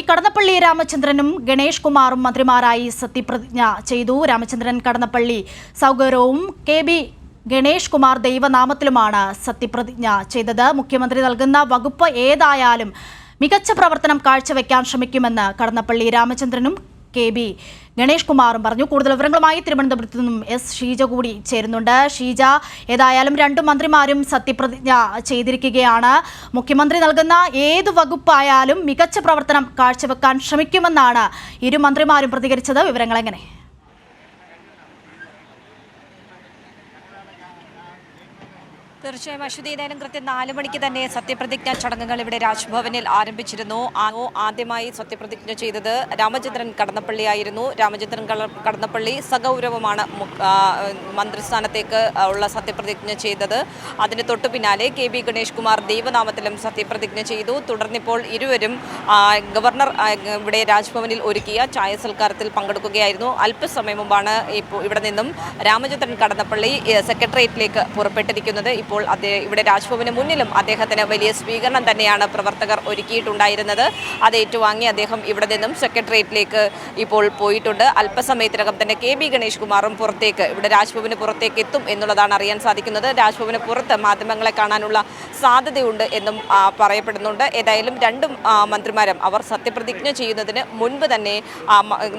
കടന്നപ്പള്ളി രാമചന്ദ്രനും ഗണേഷ് കുമാറും മന്ത്രിമാരായി സത്യപ്രതിജ്ഞ ചെയ്തു. രാമചന്ദ്രൻ കടന്നപ്പള്ളി സൗകര്യവും കെ.ബി. ഗണേഷ് കുമാർ ദൈവനാമത്തിലുമാണ് സത്യപ്രതിജ്ഞ ചെയ്തത്. മുഖ്യമന്ത്രി നൽകുന്ന വകുപ്പ് ഏതായാലും മികച്ച പ്രവർത്തനം കാഴ്ചവെക്കാൻ ശ്രമിക്കുമെന്ന് കടന്നപ്പള്ളി രാമചന്ദ്രനും കെ.ബി. ഗണേഷ് കുമാറും പറഞ്ഞു. കൂടുതൽ വിവരങ്ങളുമായി തിരുവനന്തപുരത്ത് നിന്നും എസ് ഷീജ കൂടി ചേരുന്നുണ്ട്. ഷീജ, ഏതായാലും രണ്ടു മന്ത്രിമാരും സത്യപ്രതിജ്ഞ ചെയ്തിരിക്കുകയാണ്. മുഖ്യമന്ത്രി നൽകുന്ന ഏതു വകുപ്പായാലും മികച്ച പ്രവർത്തനം കാഴ്ചവെക്കാൻ ശ്രമിക്കുമെന്നാണ് ഇരു മന്ത്രിമാരും പ്രതികരിച്ചത്. വിവരങ്ങൾ എങ്ങനെ? തീർച്ചയായും അശ്വതി, ഏതായാലും കൃത്യം 4 മണിക്ക് തന്നെ സത്യപ്രതിജ്ഞാ ചടങ്ങുകൾ ഇവിടെ രാജ്ഭവനിൽ ആരംഭിച്ചിരുന്നു. ആദ്യമായി സത്യപ്രതിജ്ഞ ചെയ്തത് രാമചന്ദ്രൻ കടന്നപ്പള്ളിയായിരുന്നു. രാമചന്ദ്രൻ കടന്നപ്പള്ളി സഗൗരവമാണ് മന്ത്രിസ്ഥാനത്തേക്ക് ഉള്ള സത്യപ്രതിജ്ഞ ചെയ്തത്. അതിന് തൊട്ടു പിന്നാലെ കെ.ബി. ഗണേഷ് കുമാർ ദൈവനാമത്തിലും സത്യപ്രതിജ്ഞ ചെയ്തു. തുടർന്നിപ്പോൾ ഇരുവരും ഗവർണർ ഇവിടെ രാജ്ഭവനിൽ ഒരുക്കിയ ചായ സൽക്കാരത്തിൽ പങ്കെടുക്കുകയായിരുന്നു. അല്പസമയം മുമ്പാണ് ഇപ്പോൾ ഇവിടെ നിന്നും രാമചന്ദ്രൻ കടന്നപ്പള്ളി സെക്രട്ടേറിയറ്റിലേക്ക് പുറപ്പെട്ടിരിക്കുന്നത്. ഇപ്പോൾ ഇവിടെ രാജ്ഭവന് മുന്നിലും അദ്ദേഹത്തിന് വലിയ സ്വീകരണം തന്നെയാണ് പ്രവർത്തകർ ഒരുക്കിയിട്ടുണ്ടായിരുന്നത്. അത് ഏറ്റുവാങ്ങി അദ്ദേഹം ഇവിടെ നിന്നും സെക്രട്ടേറിയറ്റിലേക്ക് ഇപ്പോൾ പോയിട്ടുണ്ട്. അല്പസമയത്തിനകം തന്നെ കെ.ബി. ഗണേഷ് കുമാറും ഇവിടെ രാജ്ഭവന് പുറത്തേക്ക് എത്തും എന്നുള്ളതാണ് അറിയാൻ സാധിക്കുന്നത്. രാജ്ഭവന് പുറത്ത് മാധ്യമങ്ങളെ കാണാനുള്ള സാധ്യതയുണ്ട് എന്നും പറയപ്പെടുന്നുണ്ട്. ഏതായാലും രണ്ടും മന്ത്രിമാരും അവർ സത്യപ്രതിജ്ഞ ചെയ്യുന്നതിന് മുൻപ് തന്നെ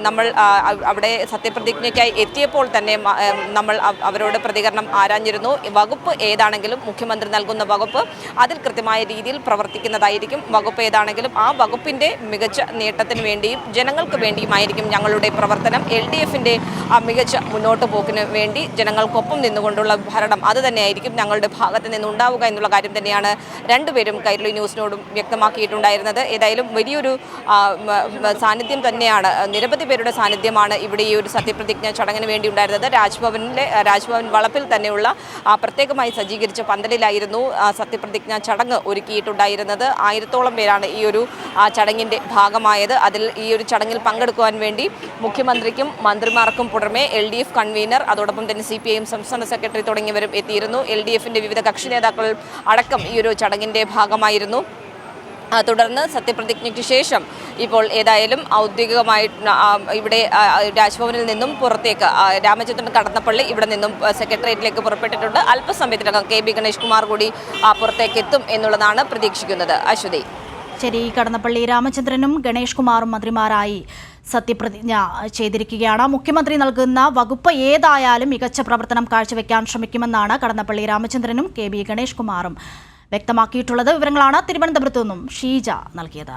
നമ്മൾ അവിടെ സത്യപ്രതിജ്ഞയ്ക്കായി എത്തിയപ്പോൾ തന്നെ നമ്മൾ അവരോട് പ്രതികരണം ആരാഞ്ഞിരുന്നു. വകുപ്പ് ഏതാണെങ്കിലും മുഖ്യമന്ത്രി നൽകുന്ന വകുപ്പ് അതിൽ കൃത്യമായ രീതിയിൽ പ്രവർത്തിക്കുന്നതായിരിക്കും. വകുപ്പ് ഏതാണെങ്കിലും ആ വകുപ്പിൻ്റെ മികച്ച നേട്ടത്തിന് വേണ്ടിയും ജനങ്ങൾക്ക് വേണ്ടിയുമായിരിക്കും ഞങ്ങളുടെ പ്രവർത്തനം. LDFിൻ്റെ മികച്ച മുന്നോട്ട് പോക്കിന് വേണ്ടി ജനങ്ങൾക്കൊപ്പം നിന്നുകൊണ്ടുള്ള ഭരണം അത് തന്നെയായിരിക്കും ഞങ്ങളുടെ ഭാഗത്ത് നിന്നുണ്ടാവുക എന്നുള്ള കാര്യം തന്നെയാണ് രണ്ടുപേരും കൈരളി ന്യൂസിനോടും വ്യക്തമാക്കിയിട്ടുണ്ടായിരുന്നത്. ഏതായാലും വലിയൊരു സാന്നിധ്യം തന്നെയാണ്, നിരവധി പേരുടെ സാന്നിധ്യമാണ് ഇവിടെ ഈ ഒരു സത്യപ്രതിജ്ഞ ചടങ്ങിന് വേണ്ടി ഉണ്ടായിരുന്നത്. രാജ്ഭവൻ വളപ്പിൽ തന്നെയുള്ള പ്രത്യേകമായി സജ്ജീകരിച്ച പന്തലിലായിരുന്നു സത്യപ്രതിജ്ഞ ചടങ്ങ് ഒരുക്കിയിട്ടുണ്ടായിരുന്നത്. 1000-ഓളം പേരാണ് ഈ ഒരു ചടങ്ങിൻ്റെ ഭാഗമായത്. അതിൽ ഈ ഒരു ചടങ്ങിൽ പങ്കെടുക്കുവാൻ വേണ്ടി മുഖ്യമന്ത്രിക്കും മന്ത്രിമാർക്കും പുറമെ LDF കൺവീനർ, അതോടൊപ്പം തന്നെ CPIM സംസ്ഥാന സെക്രട്ടറി തുടങ്ങിയവരും എത്തിയിരുന്നു. LDFിൻ്റെ വിവിധ കക്ഷി നേതാക്കൾ അടക്കം ഈ ഒരു ചടങ്ങിൻ്റെ ഭാഗമായിരുന്നു. തുടർന്ന് സത്യപ്രതിജ്ഞയ്ക്ക് ശേഷം ഇപ്പോൾ ഏതായാലും ഔദ്യോഗികമായി ഇവിടെ രാജ്ഭവനിൽ നിന്നും പുറത്തേക്ക് രാമചന്ദ്രൻ കടന്നപ്പള്ളി ഇവിടെ നിന്നും സെക്രട്ടേറിയറ്റിലേക്ക് പുറപ്പെട്ടിട്ടുണ്ട്. അല്പസമയത്തിനകം കെ.ബി. ഗണേഷ് കുമാർ കൂടി പുറത്തേക്ക് എത്തും എന്നുള്ളതാണ് പ്രതീക്ഷിക്കുന്നത്. അശ്വതി. ശരി, കടന്നപ്പള്ളി രാമചന്ദ്രനും ഗണേഷ് കുമാറും മന്ത്രിമാരായി സത്യപ്രതിജ്ഞ ചെയ്തിരിക്കുകയാണ്. മുഖ്യമന്ത്രി നൽകുന്ന വകുപ്പ് ഏതായാലും മികച്ച പ്രവർത്തനം കാഴ്ചവെക്കാൻ ശ്രമിക്കുമെന്നാണ് കടന്നപ്പള്ളി രാമചന്ദ്രനും കെ.ബി. ഗണേഷ് കുമാറും വ്യക്തമാക്കിയിട്ടുള്ളത്. വിവരങ്ങളാണ് തിരുവനന്തപുരത്തു നിന്നും ഷീജ നൽകിയത്.